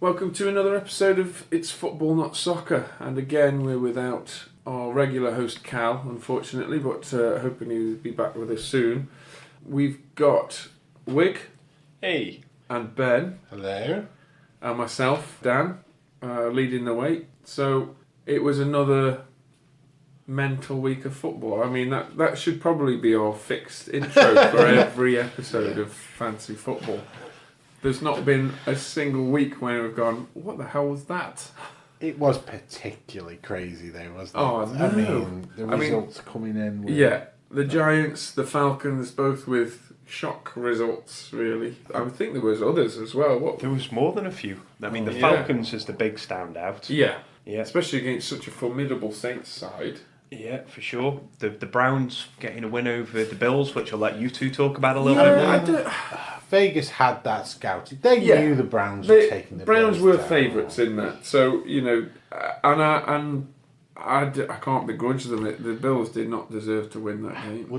Welcome to another episode of It's Football Not Soccer, and again we're without our regular host Cal, unfortunately, but hoping he'll be back with us soon. We've got Wig. Hey. And Ben. Hello. And myself, Dan, leading the way. So it was another mental week of football. I mean, that should probably be our fixed intro for every episode of Fancy Football. There's not been a single week when we've gone, what the hell was that? It was particularly crazy though, wasn't it? Oh, no. I mean, the results coming in with... Yeah, the Giants, the Falcons, both with shock results, really. I think there was others as well. There was more than a few. I mean, the Falcons is the big standout. Yeah, yeah, especially against such a formidable Saints side. Yeah, for sure. The Browns getting a win over the Bills, which I'll let you two talk about a little bit more. Vegas had that scouted. They knew the Browns were taking the Browns Bills were down. favourites in that. So, you know, and I can't begrudge them. The Bills did not deserve to win that game.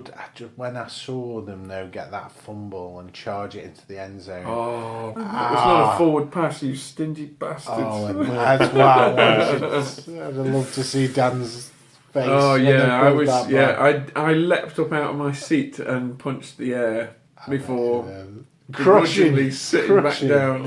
When I saw them, though, get that fumble and charge it into the end zone. Oh, it was not a forward pass, you stingy bastards. Oh, that's what I wanted. I'd love to see Dan's face. Oh, yeah, I leapt up out of my seat and punched the air before begrudgingly sitting back down.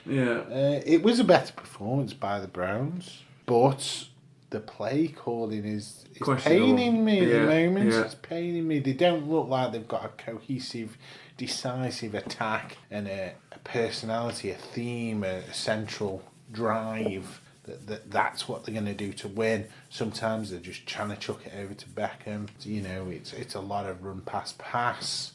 It was a better performance by the Browns, but the play calling is paining me at the moment. Yeah. It's paining me. They don't look like they've got a cohesive, decisive attack and a personality, a theme, a central drive. That's what they're going to do to win. Sometimes they're just trying to chuck it over to Beckham. You know, it's a lot of run pass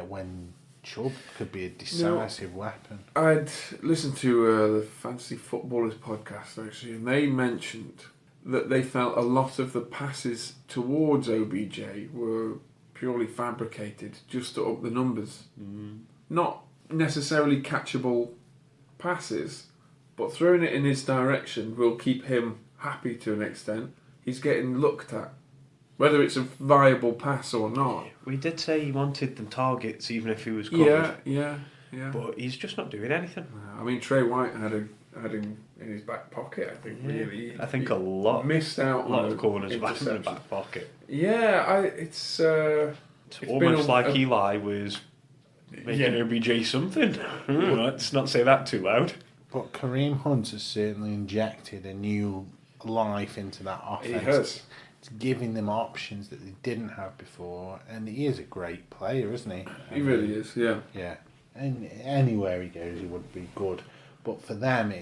when Chubb could be a decisive weapon. I'd listened to the Fancy Footballers podcast actually, and they mentioned that they felt a lot of the passes towards OBJ were purely fabricated just to up the numbers. Not necessarily catchable passes, but throwing it in his direction will keep him happy to an extent. He's getting looked at, whether it's a viable pass or not. We did say he wanted them targets even if he was covered. Yeah. But he's just not doing anything. I mean, Trey White had him in his back pocket, I think, really. I think a lot missed out on of corners back in the back pocket. Yeah, it's almost like Eli was making OBJ something. Let's not say that too loud. But Kareem Hunt has certainly injected a new life into that offense. He has. It's giving them options that they didn't have before, and he is a great player, isn't he? He really is, yeah. Yeah, and anywhere he goes, he would be good. But for them,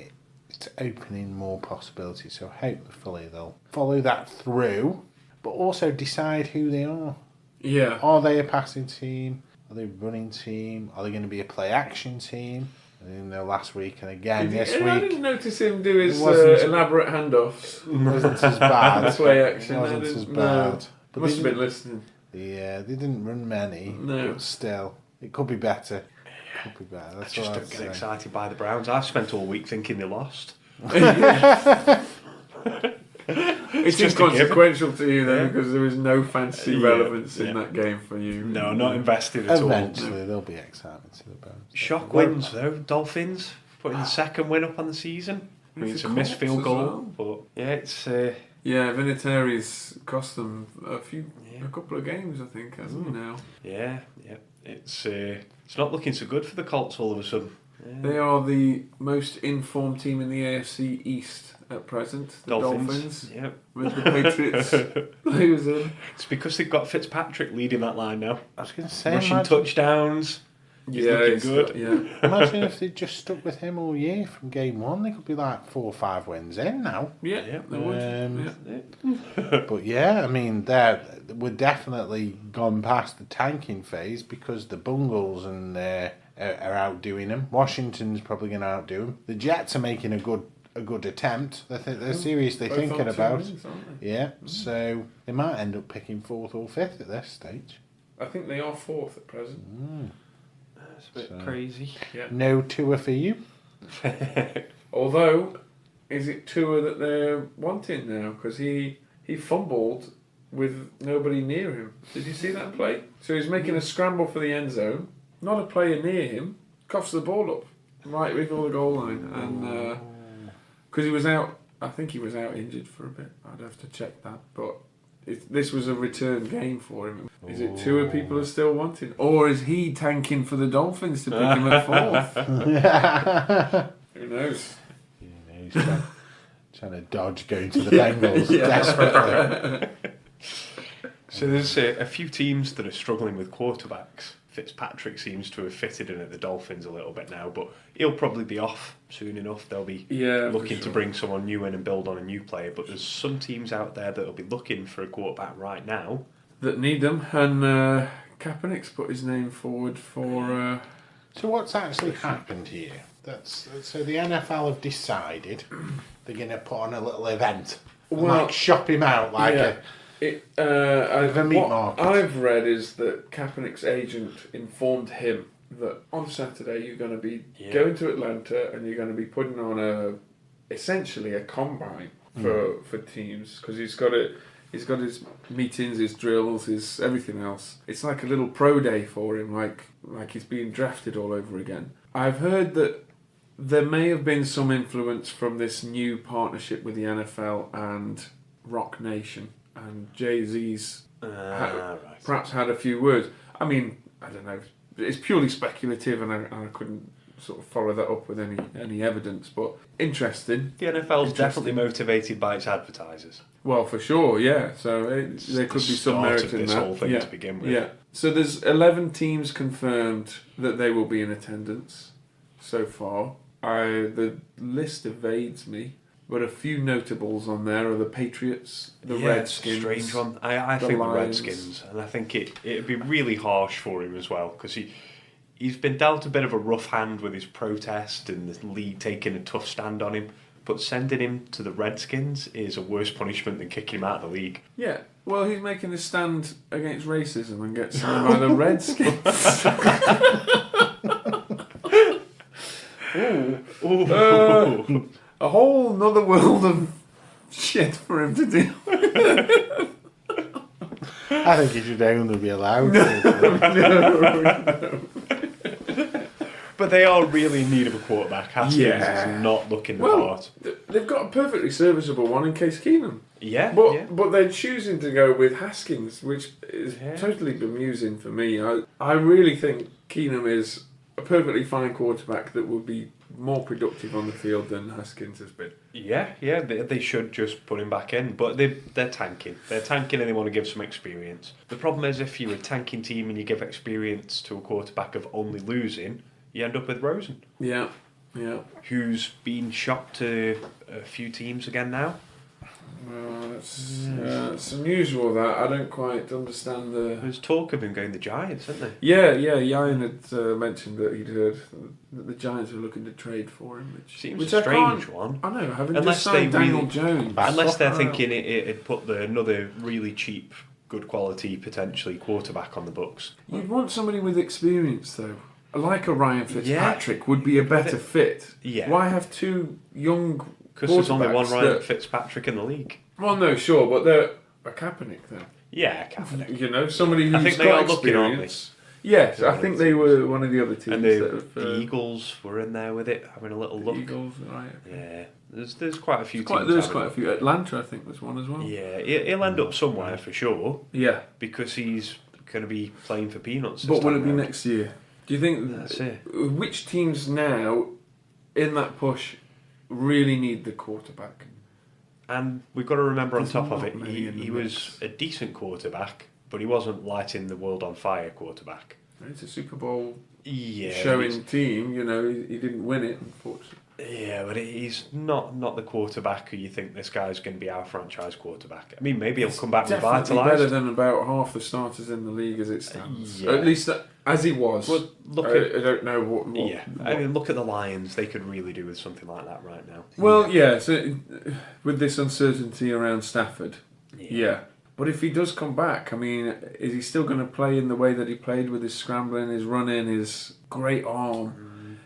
it's opening more possibilities. So hopefully they'll follow that through, but also decide who they are. Yeah. Are they a passing team? Are they a running team? Are they going to be a play-action team? Last week and again this week. I didn't notice him do his elaborate handoffs. It wasn't as bad. Play action. It wasn't as bad. No. But must have been listening. Yeah, they didn't run many. No. But still, it could be better. That's I just don't get excited by the Browns. I've spent all week thinking they lost. It's inconsequential to you then because there was no fancy relevance in that game for you. No, not invested at all. Eventually there'll be excitement to the Browns. Shock wins though. Dolphins putting the second win up on the season. I mean, it's a missed field goal, but it's. Vinatieri's cost them a couple of games, I think, hasn't he now? Yeah. It's not looking so good for the Colts all of a sudden. Yeah. They are the most informed team in the AFC East at present. The Dolphins. Yep. With the Patriots losing. It's because they've got Fitzpatrick leading that line now. I was going to say, rushing touchdowns. He's looking good. Imagine if they just stuck with him all year from game one. They could be like 4 or 5 wins in now. Yeah, they would. But I mean, we're definitely gone past the tanking phase because the Bungles and are outdoing them. Washington's probably going to outdo them. The Jets are making a good attempt. They're seriously thinking about it. Yeah, so they might end up picking 4th or 5th at this stage. I think they are 4th at present. It's a bit crazy. Yeah. No Tua for you. Although, is it Tua that they're wanting now? Because he fumbled with nobody near him. Did you see that play? So he's making a scramble for the end zone. Not a player near him. Coughs the ball up. right before the goal line, and because he was out, I think he was out injured for a bit. I'd have to check that, but this was a return game for him. Is it Tua people are still wanting, or is he tanking for the Dolphins to pick him at 4th? Who knows? He's trying to dodge going to the Bengals desperately. So there's a few teams that are struggling with quarterbacks. Fitzpatrick seems to have fitted in at the Dolphins a little bit now, but he'll probably be off soon enough. They'll be looking to bring someone new in and build on a new player. But there's some teams out there that will be looking for a quarterback right now that need them, and Kaepernick's put his name forward for. So what's actually happened here? So the NFL have decided they're going to put on a little event, and shop him out a meat market. What I've read is that Kaepernick's agent informed him that on Saturday you're going to be going to Atlanta and you're going to be putting on essentially a combine for teams, because he's got his meetings, his drills, his everything else. It's like a little pro day for him, like he's being drafted all over again. I've heard that there may have been some influence from this new partnership with the NFL and Rock Nation, and Jay-Z's perhaps had a few words. I mean, I don't know. It's purely speculative, and I couldn't sort of follow that up with any evidence, but interesting. The NFL's definitely motivated by its advertisers. Well, for sure, yeah. So there could be some merit in this that. whole thing to begin with. Yeah. So there's 11 teams confirmed that they will be in attendance so far. The list evades me, but a few notables on there are the Patriots, the Redskins. Strange one. I think Lions. The Redskins, and I think it'd be really harsh for him as well, because he's been dealt a bit of a rough hand with his protest and the league taking a tough stand on him. But sending him to the Redskins is a worse punishment than kicking him out of the league. Yeah, well, he's making a stand against racism and gets signed by the Redskins. A whole nother world of shit for him to deal with. I think he should only be allowed to. No. But they are really in need of a quarterback. Haskins is not looking the part. They've got a perfectly serviceable one in Case Keenum. Yeah. But they're choosing to go with Haskins, which is totally bemusing for me. I really think Keenum is a perfectly fine quarterback that would be more productive on the field than Haskins has been. Yeah, they should just put him back in, but they're tanking. They're tanking and they want to give some experience. The problem is, if you're a tanking team and you give experience to a quarterback of only losing, you end up with Rosen. Yeah. Who's been shopped to a few teams again now. Well, it's unusual that. I don't quite understand the... There's talk of him going to the Giants, isn't there? Yeah, Ian had mentioned that he'd heard that the Giants were looking to trade for him, which seems a strange one. I know, having just signed Daniel Jones. Unless they're thinking it'd put another really cheap, good quality, potentially quarterback on the books. You'd want somebody with experience, though. Like a Ryan Fitzpatrick would be a better fit. Yeah. Why have two young... Because there's only one Ryan Fitzpatrick in the league. Well, no, sure, but they're a Kaepernick then. Yeah, Kaepernick. You know, somebody who's I think they got are looking, aren't they? Yes, I think they were one of the other teams. And the Eagles were in there with it, having a little look. Eagles, right? Okay. Yeah, there's quite a few teams. There's quite a few. Atlanta, I think, was one as well. Yeah, he'll end up somewhere for sure. Yeah, because he's going to be playing for peanuts. But will it be next year? Do you think that's it? Which teams now in that push really need the quarterback? And we've got to remember on top of it, he was a decent quarterback, but he wasn't lighting the world on fire quarterback. It's a Super Bowl showing team, you know, he didn't win it, unfortunately. Yeah, but he's not the quarterback who you think this guy's going to be our franchise quarterback. I mean, maybe he'll come back revitalised. Better than about half the starters in the league as it stands. At least as he was. Well, I don't know what. I mean, look at the Lions. They could really do with something like that right now. Well, so with this uncertainty around Stafford, But if he does come back, I mean, is he still going to play in the way that he played with his scrambling, his running, his great arm?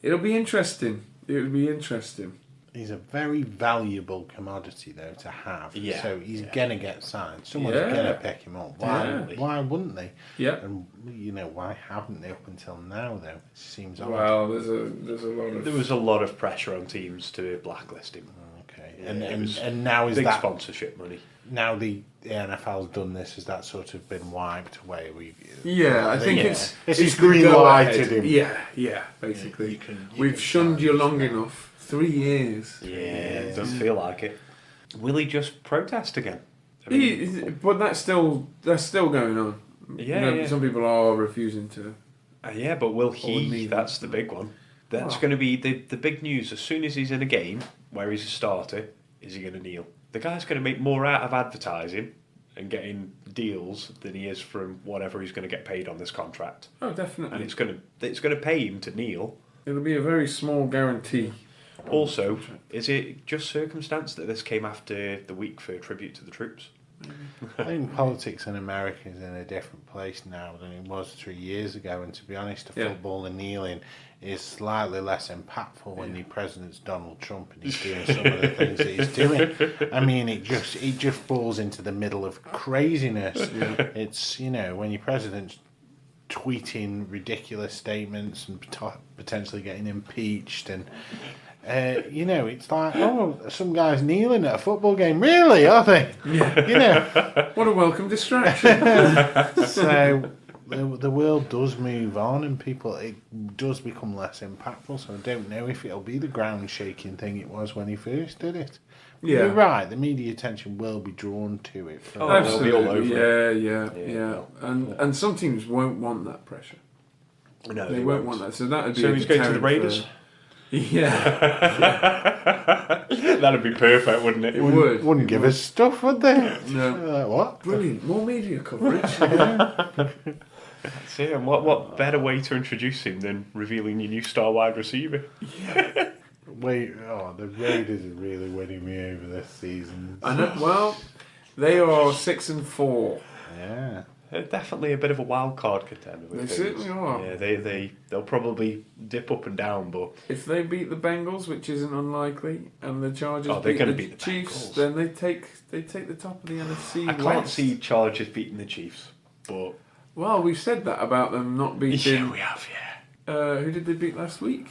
It'll be interesting. It would be interesting. He's a very valuable commodity, though, to have. Yeah. So he's going to get signed. Someone's going to pick him up. Why wouldn't they? Yeah. And, why haven't they up until now, though? It seems odd. Well, there's a lot of... There was a lot of pressure on teams to blacklist him. Okay. Yeah, and now is big that... sponsorship money. Now the NFL's done this, has that sort of been wiped away? I think it's just the green lighted go-ahead. him. Yeah, basically. You can We've shunned you long enough. 3 years. Yeah, it does feel like it. Will he just protest again? But that's still going on. Yeah, Some people are refusing to. Yeah, but will he? That's the big one. That's going to be the big news. As soon as he's in a game where he's a starter, is he going to kneel? The guy's going to make more out of advertising and getting deals than he is from whatever he's going to get paid on this contract. Oh, definitely. And it's going to pay him to kneel. It'll be a very small guarantee. Also, is it just circumstance that this came after the week for tribute to the troops? I think politics in America is in a different place now than it was 3 years ago, and to be honest, football and kneeling is slightly less impactful when the president's Donald Trump and he's doing some of the things that he's doing. I mean, it just falls into the middle of craziness. It's, when your president's tweeting ridiculous statements and potentially getting impeached and it's like, some guy's kneeling at a football game. Really, are they? Yeah. What a welcome distraction. So the world does move on, and it does become less impactful. So I don't know if it'll be the ground shaking thing it was when he first did it. Yeah. You're right. The media attention will be drawn to it. Absolutely. They'll be all over Yeah. And some teams won't want that pressure. No, they won't want that. So that'd be. So he's going to the Raiders. Yeah. That'd be perfect, wouldn't it? It would. Wouldn't give us stuff, would they? No. What? Brilliant. More media coverage. That's it. And what better way to introduce him than revealing your new star wide receiver? Yeah. The Raiders are really winning me over this season. I know. Well, they are 6-4. Yeah. They're definitely a bit of a wild card contender. They certainly are. Yeah, they'll probably dip up and down, but if they beat the Bengals, which isn't unlikely, and the Chargers beat the Chiefs, Bengals. then they take the top of the NFC. I can't see Chargers beating the Chiefs, but we've said that about them not beating. Yeah, we have. Yeah. Who did they beat last week?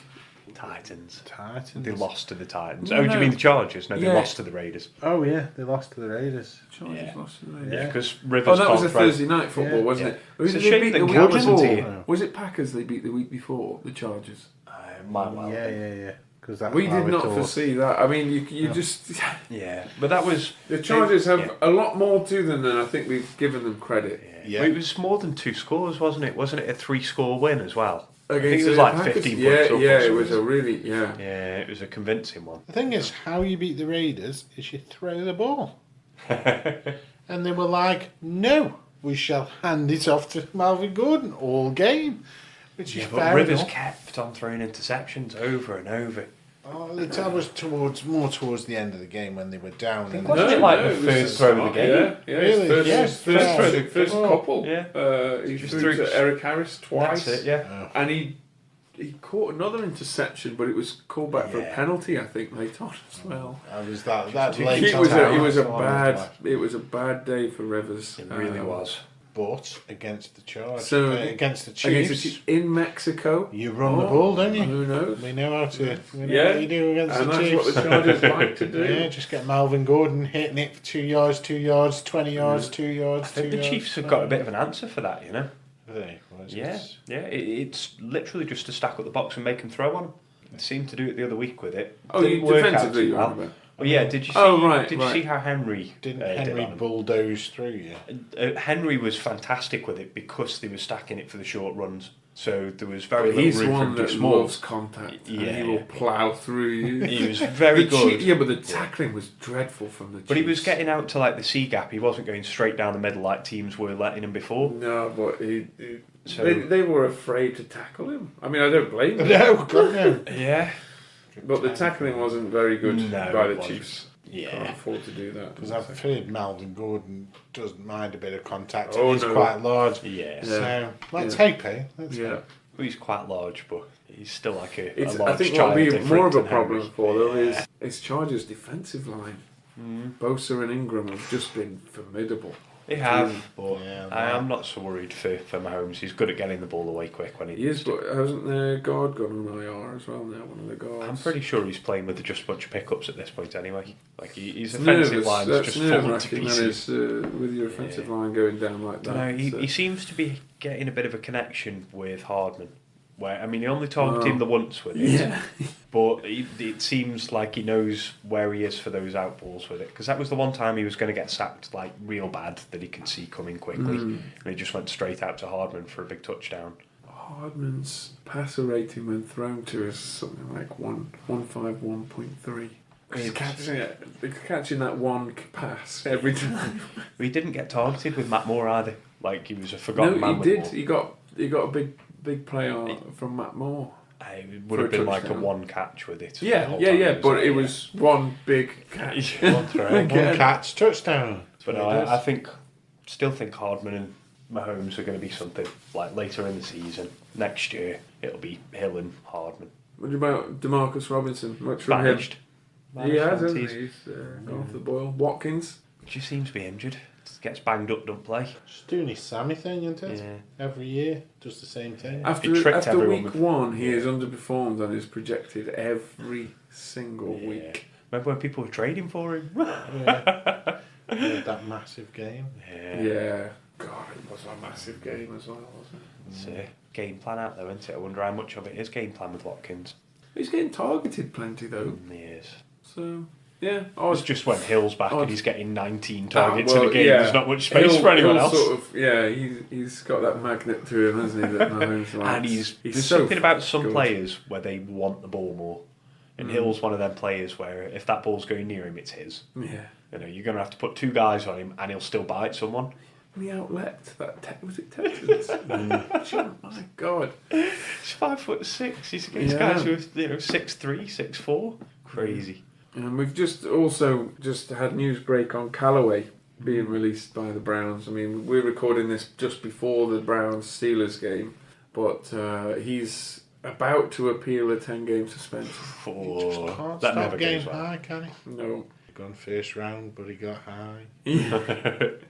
Titans. Titans. They lost to the Titans. No, do you mean the Chargers? No, they lost to the Raiders. Oh yeah, they lost to the Raiders. Chargers lost to the Raiders. Yeah, because Rivers. That was a Thursday night football, wasn't it? Who It's did a they shame beat that the week Cam wasn't here. before? Was it Packers they beat the week before? The Chargers. Yeah. Because we did not foresee that. I mean, you just. Yeah, but that was the Chargers have a lot more to them than I think we've given them credit. Yeah. Well, it was more than 2 scores, wasn't it? Wasn't it a 3-score win as well? I think it was like Packers. 15 points up. Yeah, it was a really Yeah, it was a convincing one. The thing is, how you beat the Raiders is you throw the ball. And they were like, no, we shall hand it off to Melvin Gordon all game. Which is fair Rivers enough. kept on throwing interceptions over and over. That was more towards the end of the game when they were down. Wasn't it like the first throw of the game? Yeah, really? First couple. Yeah. He threw to Eric Harris twice. That's it, yeah. And he caught another interception, but it was called back for a penalty, I think, late on as well. It was a bad day for Rivers. It really was. But against the Chargers, against the Chiefs in Mexico, you run the ball, don't you? Who knows? We know how to. We know what you do against the Chiefs. And that's what the Chargers like to do. Yeah, just get Melvin Gordon hitting it for 2 yards, 2 yards, 20 yards, 2 yards. I think the Chiefs have got a bit of an answer for that, you know. Really? It's literally just to stack up the box and make them throw on them. They seemed to do it the other week with it. Defensively, you remember? Well, yeah. Did you see? You see how Henry Henry bulldoze through you? Henry was fantastic with it because they were stacking it for the short runs. So there was very little room for him to He's one that loves contact. Yeah, and he will plough through you. He was very good. But the tackling was dreadful from the Chiefs. But he was getting out to like the C gap. He wasn't going straight down the middle like teams were letting him before. No, but they were afraid to tackle him. I mean, I don't blame them. No. Yeah. But the tackling wasn't very good by the Chiefs. Yeah. Can't afford to do that. Because I've heard Melvin Gordon doesn't mind a bit of contact. He's quite large. Yeah. So let's hope, eh? Well, he's quite large, but he's still like a large I think child. what will be more of a than problem Henry. for though is Chargers' defensive line. Bosa and Ingram have just been formidable. They have, but Yeah, I am not so worried for Mahomes. He's good at getting the ball away quick when he He is, needs to. but hasn't their guard gone on IR as well now? One of the guards. I'm pretty sure he's playing with just a bunch of pickups at this point anyway. Like his It's offensive nervous. line's That's just falling to nerve-wracking, that pieces. is, with your offensive line going down like that. No, he seems to be getting a bit of a connection with Hardman. Where I mean, he only targeted him the once with it, but it seems like he knows where he is for those outballs with it. Because that was the one time he was going to get sacked like real bad that he could see coming quickly, and he just went straight out to Hardman for a big touchdown. Hardman's passer rating when thrown to is something like 151.3. He's catching that one pass every time. He didn't get targeted with Matt Moore either. Like he was a forgotten man. No, he with did. Moore. He got a big play from Matt Moore. It would have been like a one catch with it. Yeah, but it was one big catch. One catch, touchdown. But still think Hardman and Mahomes are going to be something like later in the season. Next year, it'll be Hill and Hardman. What about DeMarcus Robinson? Much from Vanished. him? He has, hasn't he? He's gone off the boil. Watkins? Just seems to be injured. Gets banged up, don't play. Just doing his Sammy thing, isn't it? Yeah. Every year, does the same thing. After week one, he has underperformed and is projected every single week. Remember when people were trading for him? That massive game. Yeah. God, it was a massive game as well, wasn't it? It's a game plan out there, isn't it? I wonder how much of it is game plan with Watkins. He's getting targeted plenty, though. He is. So, yeah. It's just when Hill's back and he's getting 19 targets in a game. There's not much space Hill, for anyone Hill else. Sort of, he's got that magnet to him, hasn't he? That Mahomes likes. And there's so something about some good. players where they want the ball more. And Hill's one of them players where if that ball's going near him, it's his. Yeah. You know, you're going to have to put two guys on him and he'll still bite someone. He outleapt that. Was it Texans? Oh my God. He's 5'6". He's against guys who are 6'3", 6'4". Crazy. And we've just had news break on Callaway being released by the Browns. I mean, we're recording this just before the Browns-Steelers game, but he's about to appeal a 10-game suspension. Can't That stop never getting goes well. high, can he? No. Gone first round, but he got high. Could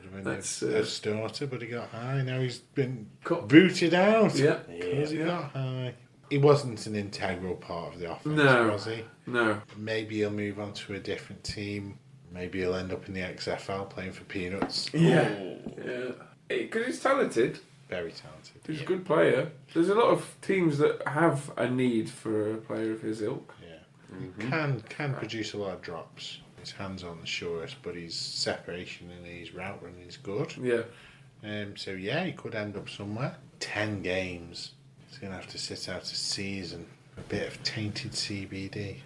have been a starter, but he got high. Now he's been booted out. Because he got high. He wasn't an integral part of the offense, was he? No. Maybe he'll move on to a different team. Maybe he'll end up in the XFL playing for peanuts. Yeah. Because he's talented. Very talented. He's a good player. There's a lot of teams that have a need for a player of his ilk. Yeah. Can produce a lot of drops. His hands on the shortest, but his separation and his route running is good. Yeah. So he could end up somewhere. 10 games. He's going to have to sit out a season. A bit of tainted CBD.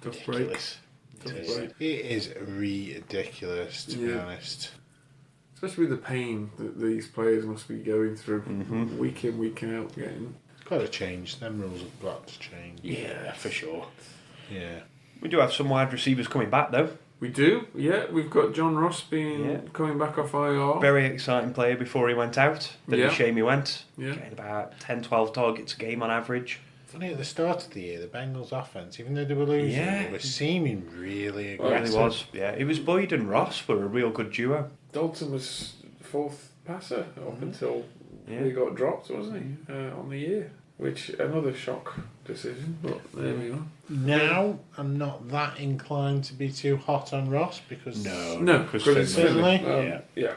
Tough break. It is ridiculous, to be honest. Especially with the pain that these players must be going through week in, week out. It's got to change. Them rules have got to change. Yeah, for sure. Yeah. We do have some wide receivers coming back though. We do, yeah. We've got John Ross coming back off IR. Very exciting player before he went out. Didn't shame he went. Yeah. Getting about 10-12 targets a game on average. Funny, at the start of the year, the Bengals' offense, even though they were losing, they were seeming really aggressive. It really was. Yeah, it was Boyd and Ross were a real good duo. Dalton was fourth passer up until he got dropped, wasn't he, on the year? Which, another shock decision, but there we are. Now, I'm not that inclined to be too hot on Ross because... No, because it's Finley. Yeah.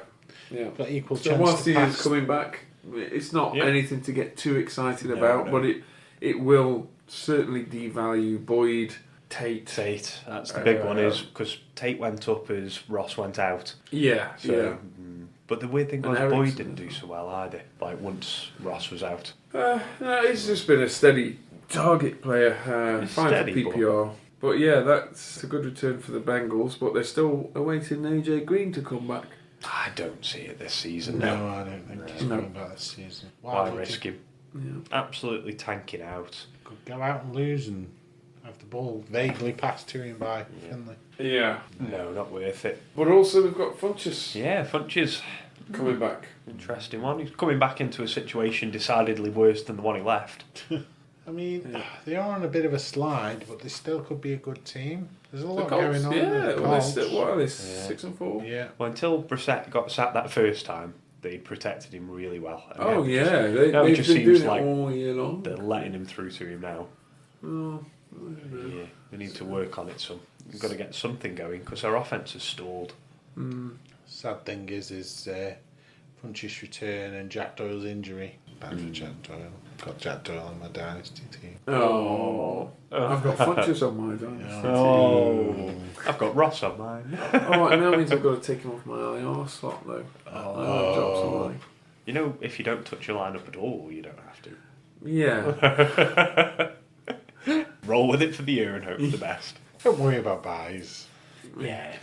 Got equal so chance whilst to he pass. is coming back, it's not anything to get too excited about, but it will certainly devalue Boyd, Tate. That's the big one, is because Tate went up as Ross went out. Yeah, so, But the weird thing was Ericsson. Boyd didn't do so well either, like once Ross was out. No, he's just been a steady target player, fine steady, for PPR. But yeah, that's a good return for the Bengals, but they're still awaiting AJ Green to come back. I don't see it this season. No, I don't think he's coming back this season. Why risk him? Yeah. Absolutely tanking out. Could go out and lose and have the ball vaguely passed to him by Finley. Yeah. No, not worth it. But also we've got Funchess. Yeah, Funches. Coming back. Interesting one. He's coming back into a situation decidedly worse than the one he left. I mean, they are on a bit of a slide, but they still could be a good team. There's a lot Colts, going on. Yeah, The well, Colts. what are they? 6-4. Yeah. Well, until Brissett got sacked that first time, they protected him really well. And Oh it just- yeah, now it they've just been seems doing like it all year long. they're letting him through to him now. Oh, Yeah, we need to work on it some. We've got to get something going because our offence has stalled. Sad thing is Funchess return and Jack Doyle's injury. Bad for Jack Doyle. Got Jack Doyle on my dynasty team. Oh, I've got Funchess on my dynasty. Oh, I've got Ross on mine. Oh, and that means I've got to take him off my IR slot though. Oh. You know, if you don't touch your lineup at all, you don't have to. Yeah. Roll with it for the year and hope for the best. Don't worry about buys. Yeah.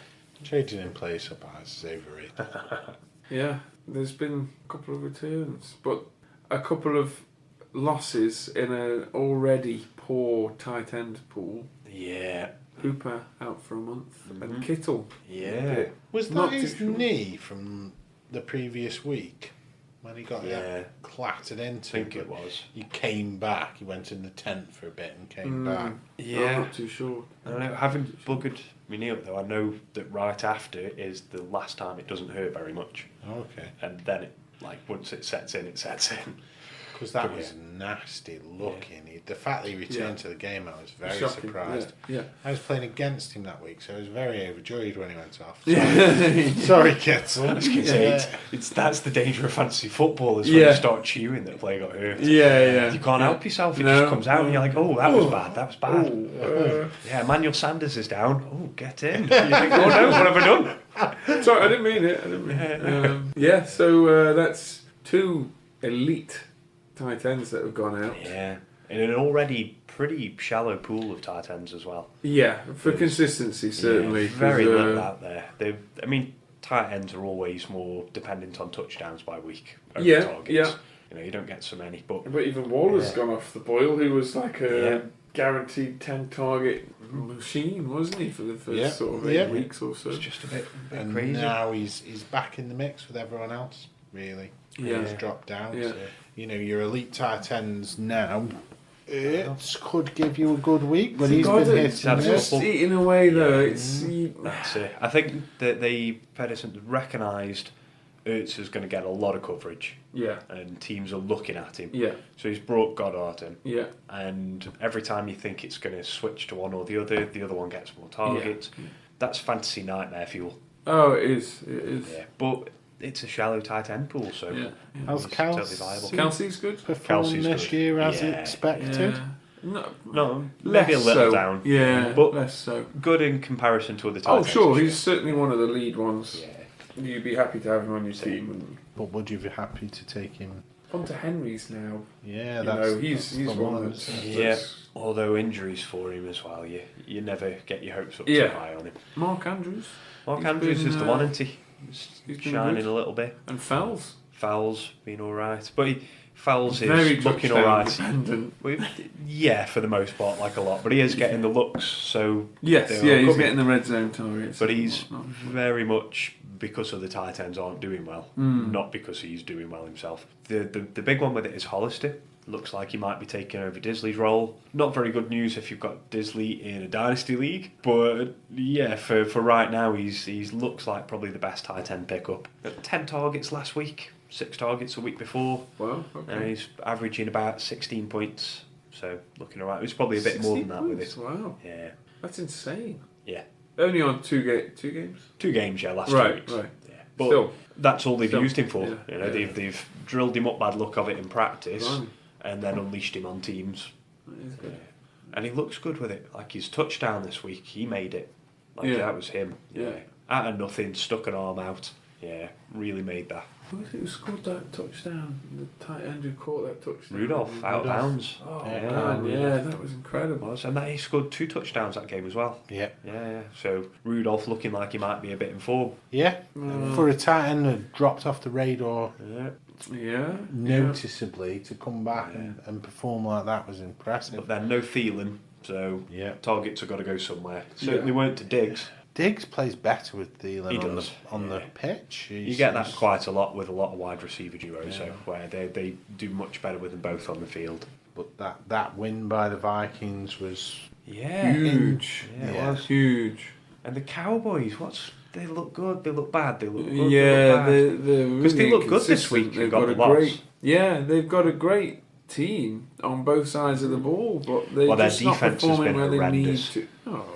Trading in place for buys is overrated. Yeah, there's been a couple of returns, but a couple of losses in an already poor tight end pool. Yeah. Hooper out for a month, and Kittle. Yeah. Was Not that too his sure. knee from the previous week? When he got clattered I into, think it was. He came back. He went in the tent for a bit and came back. I'm not too sure. I don't know, having buggered me knee up though, I know that right after is the last time it doesn't hurt very much. Okay. And then it, like, once it sets in, it sets in. Because that was nasty looking. The fact that he returned to the game, I was very Shocking. surprised. Yeah. I was playing against him that week, so I was very overjoyed when he went off. Yeah. Sorry, Kitzel. I was going to say, that's the danger of fantasy football, is when you start cheering that a player got hurt. Yeah. You can't help yourself. It just comes out and you're like, oh, that was bad. That was bad. Yeah, Emmanuel Sanders is down. Oh, get in. You think, oh no, what have I done? Sorry, I didn't mean it. So that's two elite tight ends that have gone out. Yeah. In an already pretty shallow pool of tight ends as well. Yeah, for consistency, certainly. Yeah, very little out there. Tight ends are always more dependent on touchdowns by week over targets. Yeah. You know, you don't get so many. But even Waller's gone off the boil. He was like a guaranteed 10-target machine, wasn't he, for the first sort of 8 weeks or so? It's just a bit And crazy. now he's back in the mix with everyone else, really. Yeah. He's dropped down. Yeah. So, your elite tight ends now, it could give you a good week, but he's been hit. Just eating away, though. That's it. I think that Pedersen recognised Ertz is going to get a lot of coverage. Yeah. And teams are looking at him. Yeah. So he's brought Goddard in. Yeah. And every time you think it's going to switch to one or the other one gets more targets. Yeah. That's fantasy nightmare fuel. Oh, it is. It is. Yeah. But it's a shallow tight end pool, so How's it's totally viable. Kelsey's good. Performed this year as expected? No, maybe a little down. Yeah, but less so. Good in comparison to other tight Oh, ends. sure, he's certainly one of the lead ones. Yeah. You'd be happy to have him on your team. And But would you be happy to take him? on to Henry's now. Yeah, he's one that's Although injuries for him as well, you never get your hopes up too Yeah. high on him. Mark Andrews. Mark He's Andrews been, is the one, isn't he? He's been shining good. a little bit. And Fells. Fowles been all right, but Fowles Very is looking all right. dependent. Yeah, for the most part, like a lot, but he is getting the looks. So Yes, they yeah, are he's coming. getting the red zone targets. But he's and whatnot. very much because of the tight ends aren't doing well, not because he's doing well himself. The big one with it is Hollister. Looks like he might be taking over Disley's role. Not very good news if you've got Disley in a dynasty league, but yeah, for right now he's looks like probably the best tight end pickup. 10 targets last week, 6 targets a week before. Wow, okay. And he's averaging about 16 points, so looking alright. It's probably a bit more than that with it. Wow, Yeah, that's insane. yeah. Only on two games. 2 games, last 2 Right, weeks. right. Yeah. But Still. that's all they've Still. used him for. Yeah. You know, Yeah. they've drilled him up bad luck of it in practice, Blimey. and then unleashed him on teams. That is good. And he looks good with it. Like his touchdown this week, he made it. Like that was him. Yeah. Out of nothing, stuck an arm out. Yeah, really made that. Who scored that touchdown? The tight end who caught that touchdown? Rudolph, out of bounds. Oh, Yeah. man, yeah, that was incredible. And that he scored 2 touchdowns that game as well. Yeah. Yeah. So Rudolph looking like he might be a bit in form. Yeah. For a tight end that dropped off the radar Yeah. Yeah. noticeably to come back and perform like that was But impressive. then no Thielen, so Yeah. targets have got to go somewhere. Certainly weren't to Diggs. Diggs plays better with Thielen on the pitch. You get that quite a lot with a lot of wide receiver duos, where they do much better with them both on the field. But that win by the Vikings was huge. It was huge. And the Cowboys, they look good, they look bad, they look good, they're because they look good this week. They've got a great team on both sides of the ball, but they're just not performing where they need to.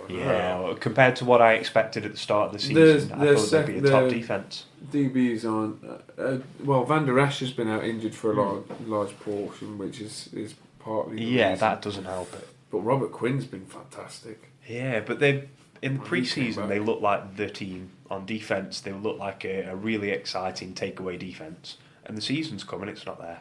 Well, compared to what I expected at the start of the season, I thought they'd be a top defence. DBs aren't. Van Der Esch has been out injured for a large portion, which is partly the reason. That doesn't help it. But Robert Quinn's been fantastic. Yeah, but in the pre-season they look like the team on defence. They look like a really exciting takeaway defence, and the season's coming, it's not there.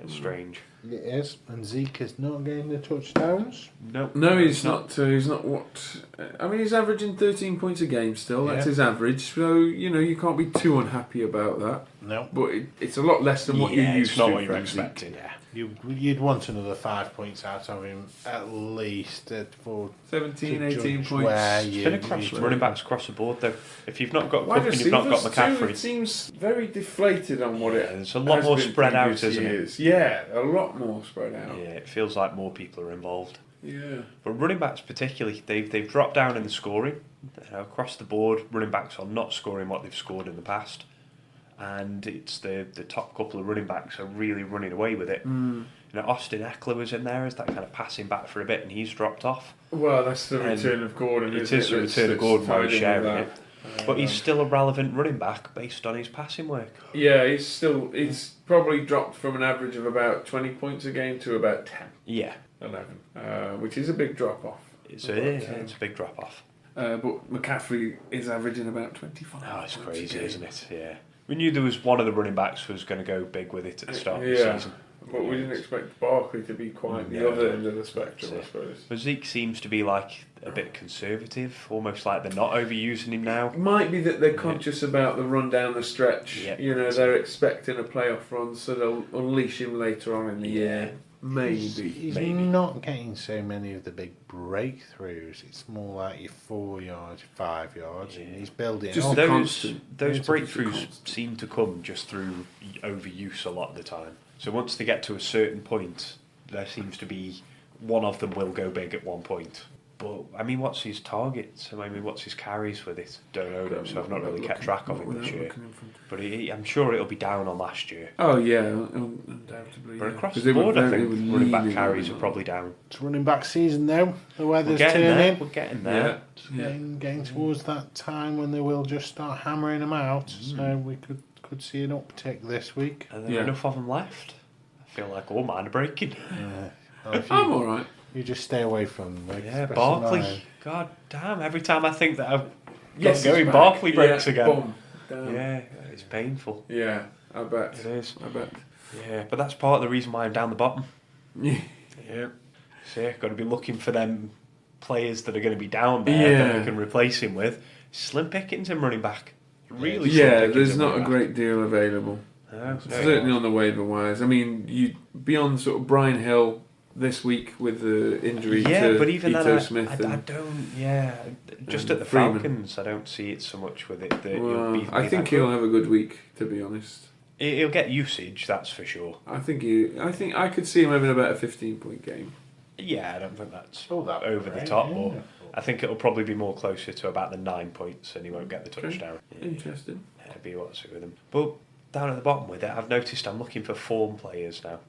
It's strange. It is, and Zeke is not getting the touchdowns. No, he's not. He's not what. I mean, he's averaging 13 points a game still. That's his average. So you can't be too unhappy about that. No, but it's a lot less than what you're used to. It's not what you're expecting. Yeah, you'd want another 5 points out of him at least for 17, 18 points. It's been across running backs across the board though. If you've not got Cook and you've not got McCaffrey, it seems very deflated on what it. It's a lot more spread out, isn't it? Yeah, a lot more spread out. Yeah, it feels like more people are involved. Yeah, but running backs particularly, they've dropped down in the scoring. Across the board, running backs are not scoring what they've scored in the past. And it's the top couple of running backs are really running away with it. Austin Eckler was in there as that kind of passing back for a bit, and he's dropped off. Well, that's the return of Gordon. It is the return of Gordon while he's sharing it. But he's still a relevant running back based on his passing work. Yeah, he's probably dropped from an average of about 20 points a game to about 10. Yeah. 11, which is a big drop off. It's a big drop off. But McCaffrey is averaging about 25. Oh, it's crazy, isn't it? Yeah. We knew there was one of the running backs was going to go big with it at the start of the season. But we didn't expect Barkley to be quite the other end of the spectrum, I suppose. But Zeke seems to be like a bit conservative, almost like they're not overusing him now. It might be that they're conscious about the run down the stretch. Yep. They're expecting a playoff run, so they'll unleash him later on in the year. Maybe. He's not getting so many of the big breakthroughs. It's more like your 4 yards, 5 yards, and he's building just up. Those breakthroughs seem to come just through overuse a lot of the time. So once they get to a certain point, there seems to be one of them will go big at one point. But, I mean, what's his targets? I mean, what's his carries with it? Don't know them, so I've not really kept track of him this year. But I'm sure it'll be down on last year. Oh, yeah, undoubtedly. But across the board, I think running back carries are probably down. It's running back season now. The weather's turning. We're getting there. Getting towards that time when they will just start hammering them out. So we could see an uptick this week. Are there enough of them left? I feel like all mine are breaking. I'm all right. You just stay away from them. Yeah, Barkley. God damn, every time I think that I've got going, Barkley breaks again. Boom. Yeah, it's painful. Yeah, I bet. It is. I bet. Yeah, but that's part of the reason why I'm down the bottom. Yeah. So got to be looking for them players that are going to be down there that we can replace him with. Slim pickings in running back. Really there's not a great deal available. No, certainly on the waiver wires. I mean, you beyond sort of Brian Hill this week with the injury to but even Ito Smith. I don't. Just at the Freeman. Falcons, I don't see it so much with it. I think he'll have a good week, to be honest. He'll get usage, that's for sure. I think I could see him having about a 15-point game. Yeah, I don't think that's that over the top. But I think it'll probably be more closer to about the 9 points, and he won't get the touchdown. Interesting. It'll be what's it with him. But down at the bottom with it, I've noticed I'm looking for form players now.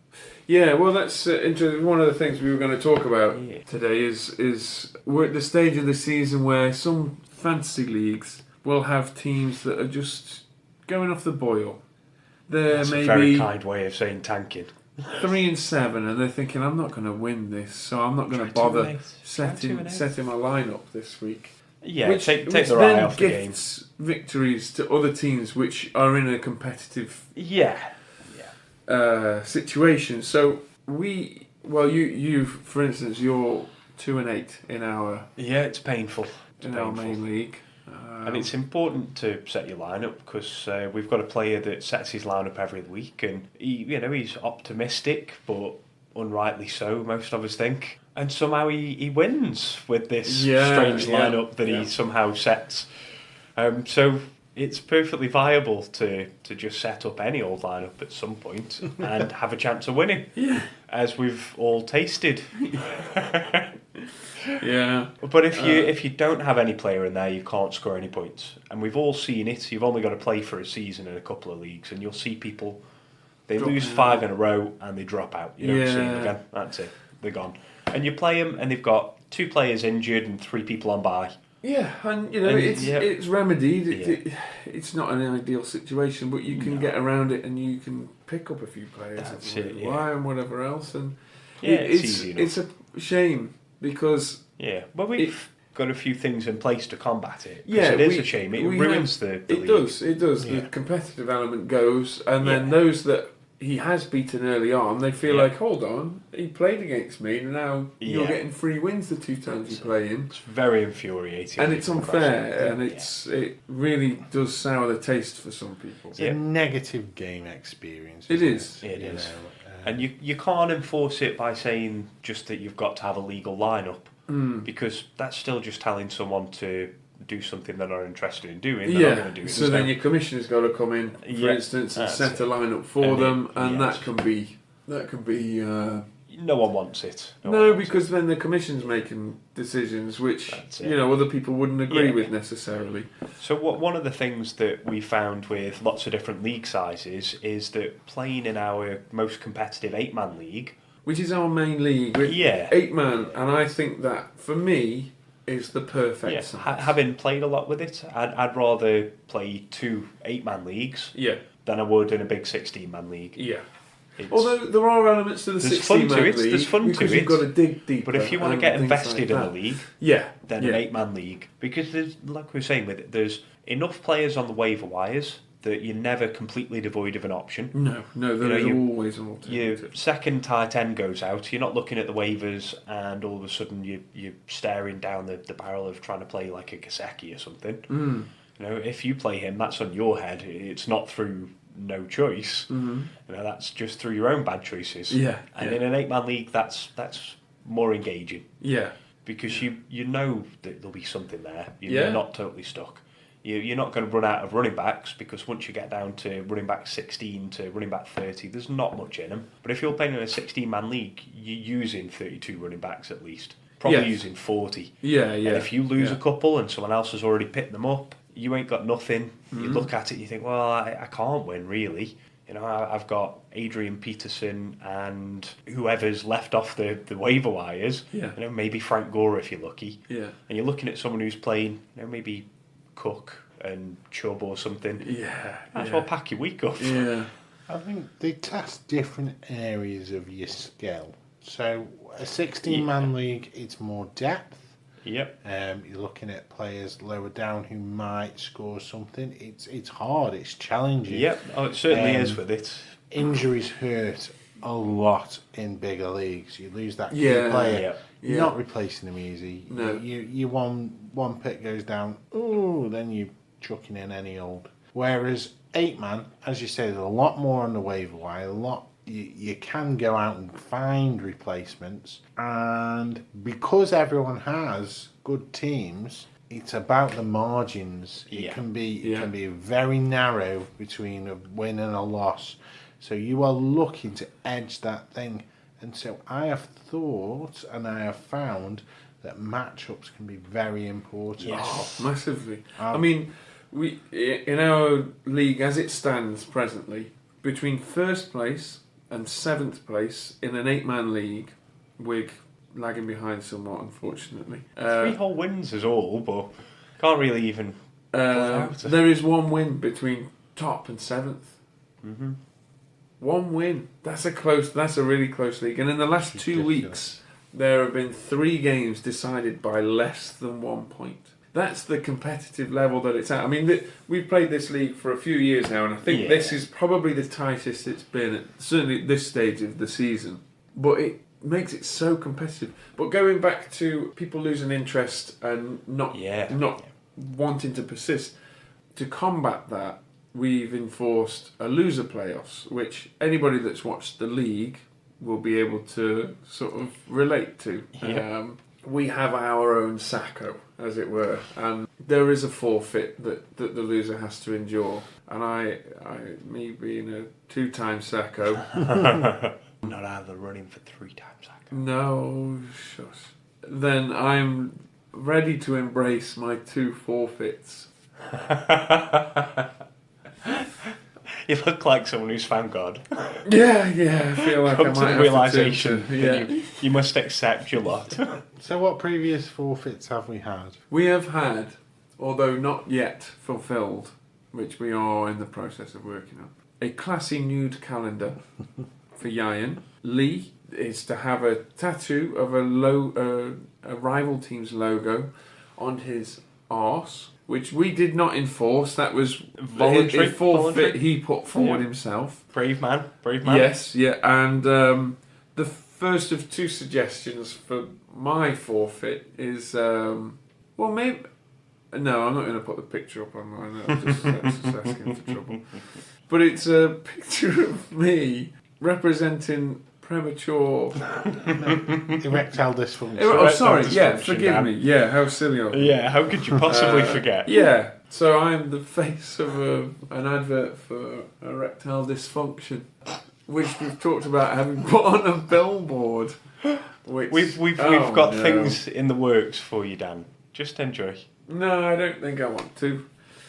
Yeah, well, that's interesting. One of the things we were going to talk about today is we're at the stage of the season where some fantasy leagues will have teams that are just going off the boil. That's a very kind way of saying tanking. 3-7, and they're thinking, I'm not going to win this, so I'm not going to bother setting my lineup this week. Yeah, which take the eye off the game. Victories to other teams which are in a competitive situation. So you for instance, you're 2-8 in our it's painful. Our main league. And it's important to set your lineup because we've got a player that sets his lineup every week, and he's optimistic, but unrightly so. Most of us think, And somehow he wins with this strange lineup that he somehow sets. So it's perfectly viable to just set up any old lineup at some point and have a chance of winning. Yeah. As we've all tasted. Yeah. But if you don't have any player in there, you can't score any points. And we've all seen it. You've only got to play for a season in a couple of leagues, and you'll see people, they lose 5 in a row and they drop out. You don't see them again. That's it. They're gone. And you play them, and they've got 2 players injured and 3 people on bye. Yeah, and it's remedied. It's not an ideal situation, but you can get around it, and you can pick up a few players and whatever else. And it's easy enough. It's a shame because we've got a few things in place to combat it. Yeah, it is a shame. It ruins the league. It does. Yeah. The competitive element goes, and then those that he has beaten early on, they feel like, hold on, he played against me, and now you're getting free wins the 2 times you play him. It's very infuriating. And it's unfair, and it really does sour the taste for some people. It's a negative game experience. It is. It is. And you can't enforce it by saying just that you've got to have a legal lineup, because that's still just telling someone to do something they're not interested in doing. They're not going to do it. So then your commissioner's got to come in, for instance, and set a lineup for them, and that can be. No one wants it. Because then the commission's making decisions which other people wouldn't agree with necessarily. So one of the things that we found with lots of different league sizes is that playing in our most competitive 8-man league, which is our main league, 8-man, and I think that for me is the perfect size. Having played a lot with it, I'd rather play 2 8-man leagues than I would in a big 16-man league. Yeah. Although there are elements to the 16-man league. There's fun to it. Because you've got to dig deeper. But if you want to get invested in a league, then an 8-man league. Because there's, like we were saying with it, there's enough players on the waiver wires that you're never completely devoid of an option. No, there's always an alternative. Your second tight end goes out, you're not looking at the waivers, and all of a sudden you're staring down the barrel of trying to play like a Gasecki or something. If you play him, that's on your head. It's not through no choice. That's just through your own bad choices. And in an 8-man league, that's more engaging. Because you know that there'll be something there. You're not totally stuck. You're not going to run out of running backs, because once you get down to running back 16 to running back 30, there's not much in them. But if you're playing in a 16-man league, you're using 32 running backs at least. Probably using 40. And if you lose a couple and someone else has already picked them up, you ain't got nothing. You look at it and you think, well, I can't win, really. I've got Adrian Peterson and whoever's left off the waiver wires. Maybe Frank Gore if you're lucky. And you're looking at someone who's playing, maybe Cook and Chubb or something. Might as well pack your week up. I think they test different areas of your skill. So a 16-man league, it's more depth. You're looking at players lower down who might score something. It's hard. It's challenging. It certainly is with it. Injuries hurt a lot in bigger leagues. You lose that key player. You're not replacing them easy. No. You one pick goes down. Then you're chucking in any old. Whereas 8-man, as you say, there's a lot more on the waiver wire. You can go out and find replacements, and because everyone has good teams, it's about the margins. It can be very narrow between a win and a loss. So you are looking to edge that thing. And so I have thought, and I have found, that matchups can be very important. Massively. We in our league, as it stands presently, between first place and 7th place in an 8-man league, Wig lagging behind somewhat, unfortunately. 3 whole wins is all, but can't really even... there is 1 win between top and 7th. 1 win. That's a really close league. And in the last 2 weeks, there have been 3 games decided by less than 1 point. That's the competitive level that it's at. We've played this league for a few years now, and I think this is probably the tightest it's been, certainly at this stage of the season. But it makes it so competitive. But going back to people losing interest and not wanting to persist, to combat that, we've enforced a loser playoffs, which anybody that's watched the league will be able to sort of relate to. Yeah. We have our own Sacco, as it were, and there is a forfeit that the loser has to endure. And me being a 2-time Sacco... Not out of the running for 3 times Sacco. No, shush. Then I'm ready to embrace my 2 forfeits. You look like someone who's found God. Yeah, I feel like Come I to might the have realisation to turn that you must accept your lot. So what previous forfeits have we had? We have had, although not yet fulfilled, which we are in the process of working on, a classy nude calendar for Yayan. Lee is to have a tattoo of a rival team's logo on his arse, which we did not enforce. That was voluntary. a forfeit he put forward himself. Brave man. Yes, yeah, and the first of 2 suggestions for my forfeit is maybe. No, I'm not going to put the picture up online. That's just asking for trouble. But it's a picture of me representing premature erectile dysfunction. Oh, sorry. Yeah, forgive me. Yeah, how silly of me. Yeah, how could you possibly forget? Yeah, so I'm the face of an advert for erectile dysfunction, which we've talked about having put on a billboard. We've got things in the works for you, Dan. Just enjoy. No, I don't think I want to.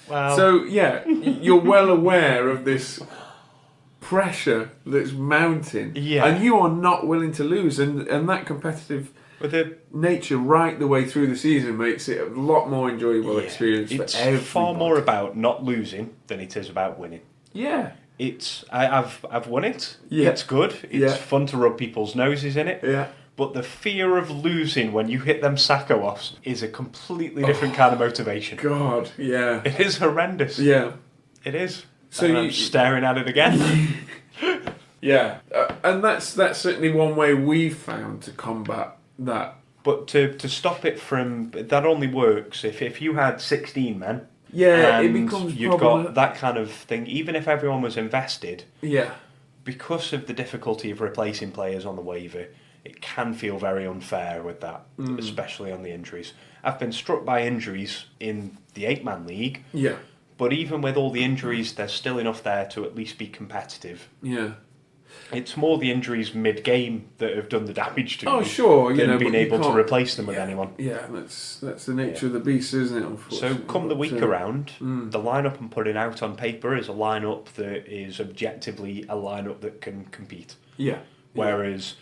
Well, so yeah, you're well aware of this pressure that's mounting, and you are not willing to lose, and that competitive nature right the way through the season makes it a lot more enjoyable experience for everybody. It's far more about not losing than it is about winning. Yeah. I've won it. Yeah. It's good. It's fun to rub people's noses in it. Yeah. But the fear of losing when you hit them Sacco offs is a completely different kind of motivation. God, yeah. It is horrendous. Yeah. It is. So I'm staring at it again. Yeah. And that's certainly one way we've found to combat that. But to stop it from... That only works if you had 16 men. Yeah, and it becomes you've got that kind of thing. Even if everyone was invested... Yeah. Because of the difficulty of replacing players on the waiver... It can feel very unfair with that, especially on the injuries. I've been struck by injuries in the 8-man league. Yeah. But even with all the injuries, there's still enough there to at least be competitive. Yeah. It's more the injuries mid-game that have done the damage to you. Sure. Than being able to replace them with anyone. Yeah, that's the nature of the beast, isn't it, unfortunately? So come the week around, the lineup I'm putting out on paper is a lineup that is objectively a lineup that can compete. Yeah. Whereas...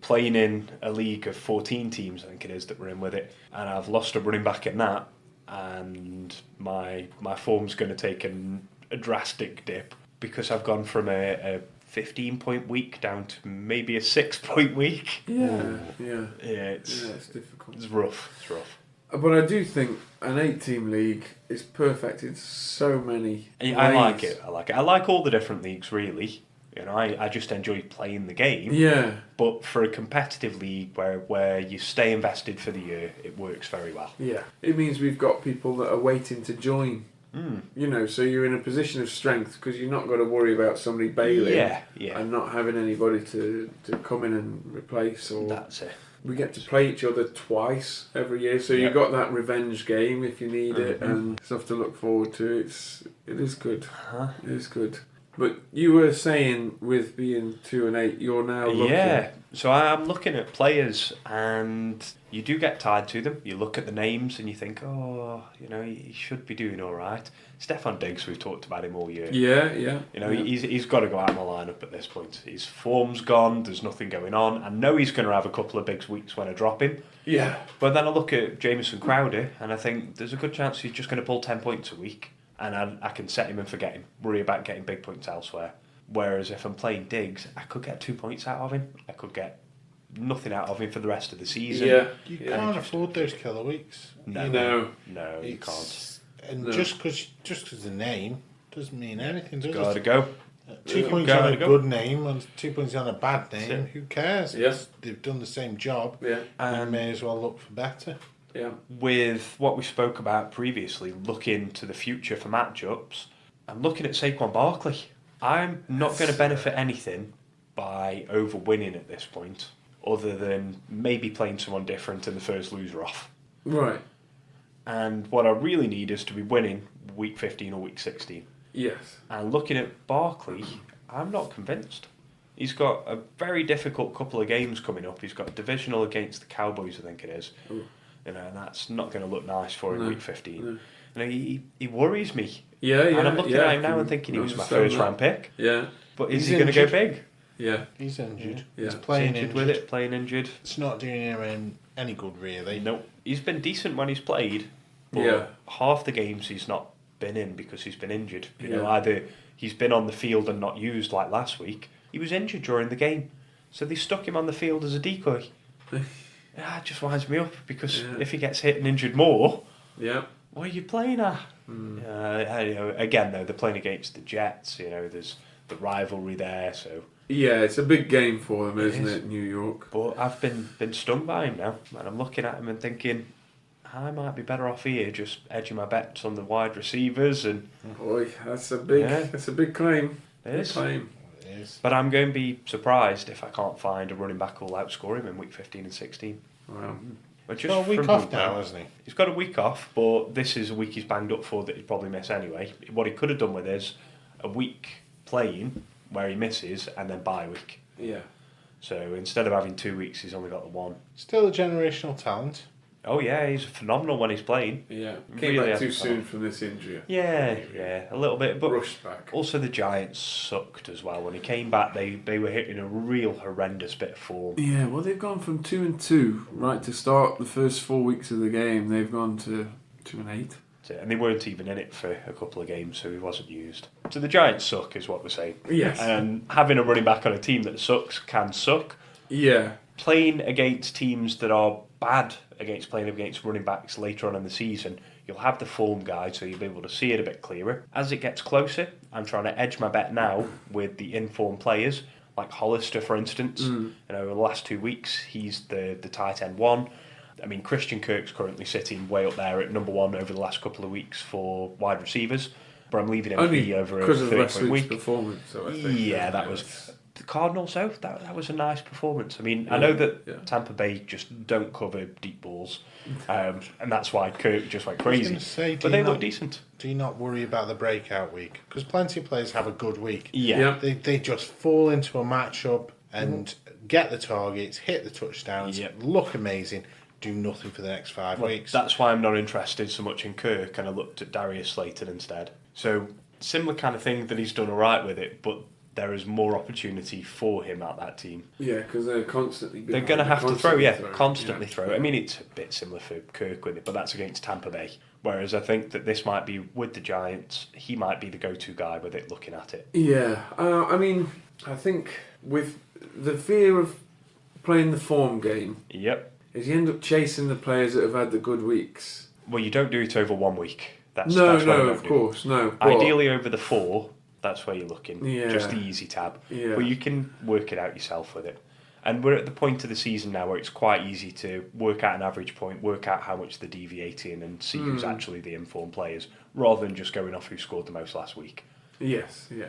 Playing in a league of 14 teams, I think it is, that we're in with it, and I've lost a running back in that, and my form's going to take a drastic dip because I've gone from a 15-point week down to maybe a 6-point week. Yeah. It's difficult. It's rough. But I do think an 8-team league is perfect in so many ways. I like it. I like all the different leagues, really. You know, I just enjoy playing the game. Yeah. But for a competitive league where you stay invested for the year, it works very well. Yeah. It means we've got people that are waiting to join. You know, so you're in a position of strength because you've not got to worry about somebody bailing and not having anybody to come in and replace. Or that's it. We get to play each other twice every year, so you've got that revenge game if you need it, and stuff to look forward to. It is good. It is good. But you were saying with being 2 and 8, you're now looking... Yeah, so I'm looking at players and you do get tied to them. You look at the names and you think, he should be doing all right. Stefan Diggs, we've talked about him all year. Yeah. You know, he's got to go out in the lineup at this point. His form's gone, there's nothing going on. I know he's going to have a couple of big weeks when I drop him. Yeah. But then I look at Jamison Crowder and I think there's a good chance he's just going to pull 10 points a week. And I can set him and forget him, worry about getting big points elsewhere. Whereas if I'm playing Diggs, I could get 2 points out of him. I could get nothing out of him for the rest of the season. Yeah. You can't afford those killer weeks. No, you can't. And just because the name doesn't mean anything, does it? Got to go. 2 points on a good name and 2 points on a bad name, who cares? Yes. They've done the same job. Yeah. And may as well look for better. Yeah. With what we spoke about previously, looking to the future for matchups, I'm looking at Saquon Barkley. I'm not going to benefit anything by over-winning at this point, other than maybe playing someone different and the first loser off. Right. And what I really need is to be winning week 15 or week 16. Yes. And looking at Barkley, I'm not convinced. He's got a very difficult couple of games coming up. He's got a divisional against the Cowboys, I think it is. Ooh. And that's not going to look nice for him week 15. No. He worries me. Yeah. And I'm looking at him now and thinking he was my first round pick. Yeah. But is he going to go big? Yeah. He's injured. Yeah. He's playing injured with it, playing injured. It's not doing him any good, really. No. He's been decent when he's played, but half the games he's not been in because he's been injured. You know, either he's been on the field and not used like last week. He was injured during the game, so they stuck him on the field as a decoy. It just winds me up because if he gets hit and injured more, what are you playing at? Again, though, they're playing against the Jets. You know, there's the rivalry there, so it's a big game for them, isn't it, New York? But I've been stung by him now, and I'm looking at him and thinking, I might be better off here just edging my bets on the wide receivers. And boy, that's a big claim. It is. Claim. It is. But I'm going to be surprised if I can't find a running back who'll outscore him in week 15 and 16. Wow. But He's got a week off now, hasn't he? He's got a week off, but this is a week he's banged up for that he'd probably miss anyway. What he could have done with is a week playing where he misses and then bye week. Yeah. So instead of having 2 weeks, he's only got the one. Still a generational talent. Oh yeah, he's phenomenal when he's playing. Yeah, came back too soon from this injury. Yeah, a little bit, but rushed back. Also, the Giants sucked as well when he came back. They were hitting a real horrendous bit of form. Yeah, well, they've gone from 2-2 right to start the first 4 weeks of the game. They've gone to 2-8. And they weren't even in it for a couple of games, so he wasn't used. So the Giants suck, is what we're saying. Yes. And having a running back on a team that sucks can suck. Yeah. Playing against teams that are bad playing against running backs later on in the season, you'll have the form guide, so you'll be able to see it a bit clearer. As it gets closer, I'm trying to edge my bet now with the informed players, like Hollister, for instance. You know, in the last 2 weeks, he's the tight end one. I mean, Christian Kirk's currently sitting way up there at number one over the last couple of weeks for wide receivers, but I'm leaving him only over a 30-point week. Performance, so I think. Yeah, that was the Cardinals. So that was a nice performance. I mean, I know that Tampa Bay just don't cover deep balls, and that's why Kirk just went crazy. But they look decent. Do you not worry about the breakout week? Because plenty of players have a good week. Yeah. They just fall into a matchup and get the targets, hit the touchdowns, look amazing. Do nothing for the next 5 weeks. That's why I'm not interested so much in Kirk, and I looked at Darius Slayton instead. So similar kind of thing that he's done all right with it, but there is more opportunity for him at that team. Yeah, because they're constantly. They're going to have to throw, constantly throw. I mean, it's a bit similar for Kirk with it, but that's against Tampa Bay. Whereas I think that this might be with the Giants. He might be the go-to guy with it, looking at it. Yeah, I mean, I think with the fear of playing the form game. Yep. Is you end up chasing the players that have had the good weeks. Well, you don't do it over 1 week. That's of course. Ideally over the 4, that's where you're looking. Yeah. Just the easy tab. Yeah. But you can work it out yourself with it. And we're at the point of the season now where it's quite easy to work out an average point, work out how much they're deviating, and see who's actually the informed players, rather than just going off who scored the most last week. Yes, yeah.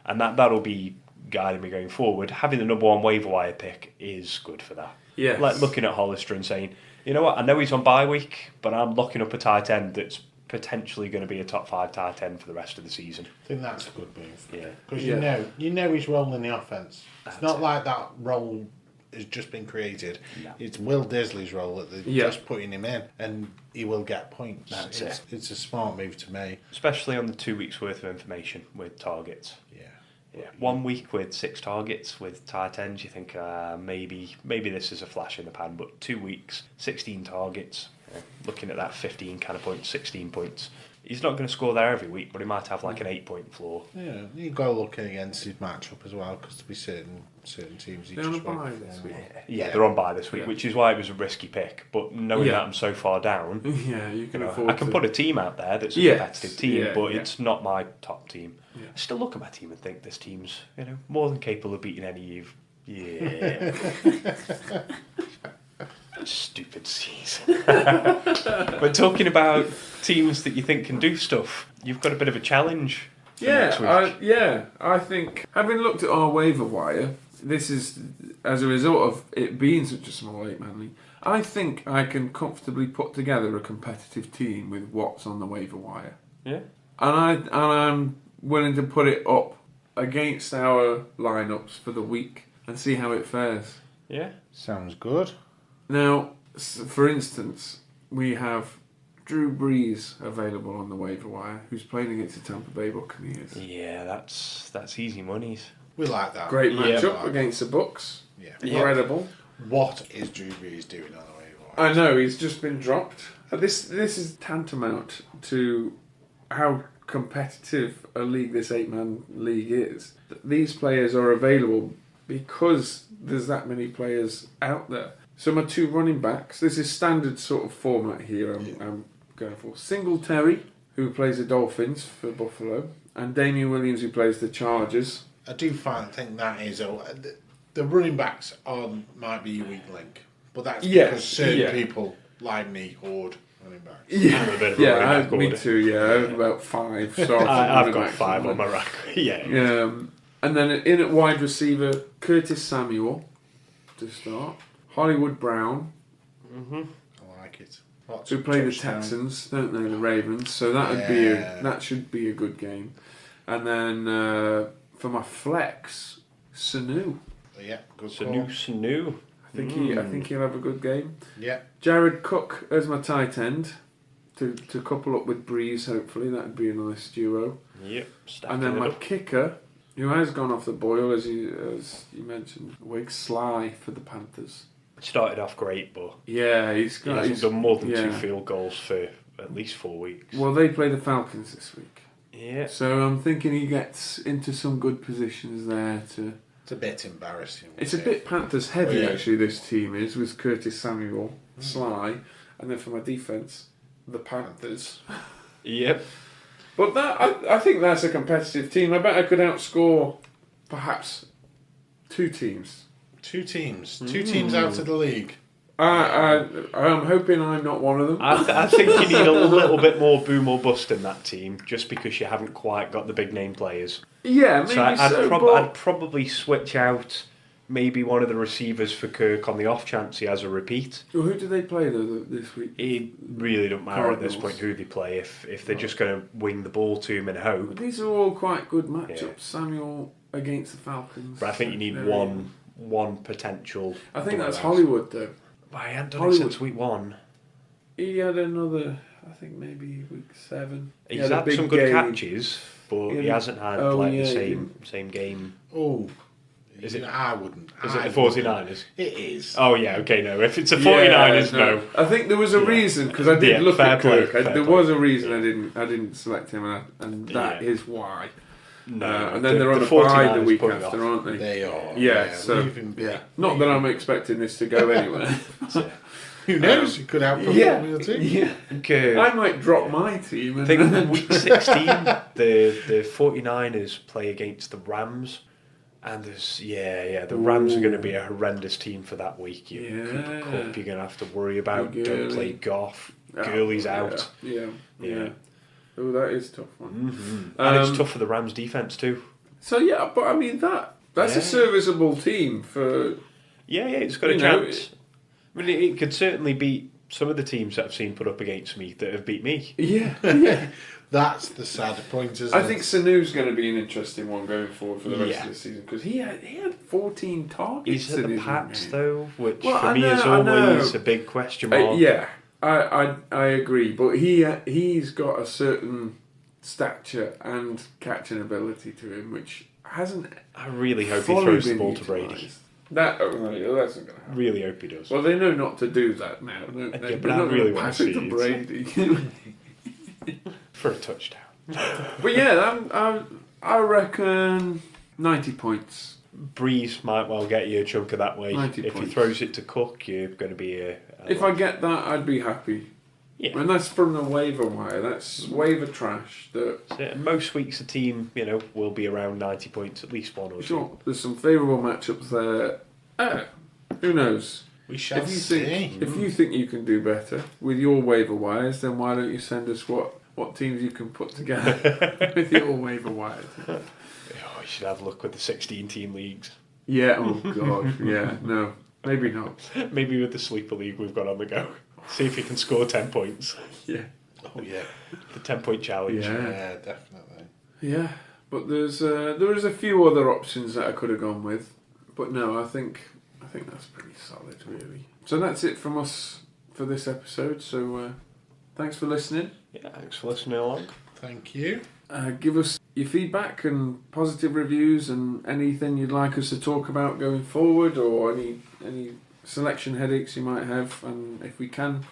And that'll be guiding me going forward. Having the number 1 waiver wire pick is good for that. Yes. Like looking at Hollister and saying, you know what, I know he's on bye week, but I'm locking up a tight end that's potentially going to be a top 5 tight end for the rest of the season. I think that's a good move. Yeah. Because you know he's rolling the offense. It's not like that role has just been created. No. It's Will Disley's role that they're just putting him in, and he will get points. It's a smart move to make. Especially on the 2 weeks worth of information with targets. Yeah, 1 week with 6 targets with tight ends, you think maybe this is a flash in the pan, but 2 weeks, 16 targets, looking at that 15 kind of points, 16 points. He's not going to score there every week, but he might have like an 8-point floor. Yeah, you've got to look against his matchup as well, because to be certain teams he they're just on bye this week. Yeah, they're on bye this week, which is why it was a risky pick. But knowing that I'm so far down, you can afford I can put a team out there that's a competitive team, but it's not my top team. Yeah. I still look at my team and think this team's more than capable of beating any you've. Yeah. Stupid season. We're talking about teams that you think can do stuff. You've got a bit of a challenge. For next week. I think having looked at our waiver wire, this is as a result of it being such a small 8-man league. I think I can comfortably put together a competitive team with what's on the waiver wire. Yeah. And I'm willing to put it up against our lineups for the week and see how it fares. Yeah. Sounds good. Now, for instance, we have Drew Brees available on the waiver wire, who's playing against the Tampa Bay Buccaneers. Yeah, that's easy monies. We like that. Great matchup Yeah. against the Bucks. Yeah. Incredible. What is Drew Brees doing on the waiver wire? I know, he's just been dropped. This is tantamount to how competitive a league this 8-man league is. These players are available because there's that many players out there. So my 2 running backs, this is standard sort of format here I'm going for. Singletary, who plays the Dolphins for Buffalo, and Damian Williams, who plays the Chargers. I do think that is the running backs might be your weak link, but that's because certain people like me hoard running backs. Yeah, I'm a bit of a running back me order. too. Yeah, I have about 5. I've got 5 on my rack. Yeah. And then in at wide receiver, Curtis Samuel to start. Hollywood Brown, I like it. who play the Texans, don't they? The Ravens. So that should be a good game. And then for my flex, Sanu. Yeah, good Sanu. I think he'll have a good game. Yeah. Jared Cook as my tight end to couple up with Breeze. Hopefully that'd be a nice duo. Yep. And then my kicker, who has gone off the boil as you mentioned, Wig Sly for the Panthers. Started off great, but He hasn't done more than 2 field goals for at least 4 weeks. Well, they play the Falcons this week. Yeah. So I'm thinking he gets into some good positions there to... It's a bit embarrassing. It's a bit Panthers heavy, actually, this team is, with Curtis Samuel, Sly, and then for my defence, the Panthers. Yep. But I think that's a competitive team. I bet I could outscore perhaps 2 teams. 2 teams. 2 teams out of the league. I'm hoping I'm not one of them. I think you need a little bit more boom or bust in that team, just because you haven't quite got the big name players. Yeah, maybe I'd probably switch out maybe one of the receivers for Kirk on the off chance he has a repeat. Well, who do they play though this week? It really don't matter at this point who they play if they're just going to wing the ball to him and hope. But these are all quite good matchups. Yeah. Samuel against the Falcons. But I think you need one potential. I think that's Hollywood though. Well, I hadn't done it since week 1. He had another, I think maybe week 7. He's had some good catches, but he hasn't had the same game. Oh, is it? I wouldn't. Is it the 49ers? It is. Oh yeah, okay, no. If it's the 49ers, no. I think there was a reason because I did look at Kirk. There was a reason I didn't select him, and that is why. No, and then they're on a bye the week after, aren't they? They are. Yeah, so not that I'm expecting this to go anywhere. Who knows? You could outperform your team. I might drop my team. I think week 16, the 49ers play against the Rams. And the Rams are going to be a horrendous team for that week. Cooper Kupp, you're going to have to worry about. Don't play Goff. Gurley's out. Yeah. Oh, that is a tough one. Mm-hmm. And it's tough for the Rams defence too. So but I mean that's a serviceable team for. Yeah, it's got a chance. I mean, it could certainly beat some of the teams that I've seen put up against me that have beat me. Yeah. That's the sad point, isn't it? I think Sanu's going to be an interesting one going forward for the rest of the season because he had 14 targets. He's at the Pats though, which for I me know, is always a big question mark. I agree, but he's got a certain stature and catching ability to him, which hasn't. I really hope he throws the ball to Brady. That's not going to happen. Really hope he does. Well, they know not to do that now. But I really want to see it to Brady for a touchdown. But I reckon 90 points. Breeze might well get you a chunk of that way. If points. he throws it to Cook, you're going to be if I get that, I'd be happy. Yeah. And that's from the waiver wire. That's waiver trash. Most weeks a team, will be around 90 points, at least one or two. There's some favourable matchups there. Who knows? We shall see. If you think you can do better with your waiver wires, then why don't you send us what teams you can put together with your waiver wires? You should have a look with the 16-team leagues. Yeah, oh God, yeah, no, maybe not. Maybe with the Sleeper League we've got on the go. See if he can score 10 points. Yeah. Oh, yeah. The 10-point challenge. Yeah, definitely. Yeah, but there is a few other options that I could have gone with, but no, I think that's pretty solid, really. So that's it from us for this episode. So thanks for listening. Yeah, thanks for listening along. Thank you. Give us your feedback and positive reviews and anything you'd like us to talk about going forward, or any selection headaches you might have, and if we can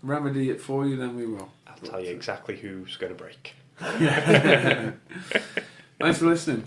remedy it for you, then we will. I'll tell you exactly who's going to break. Thanks for listening.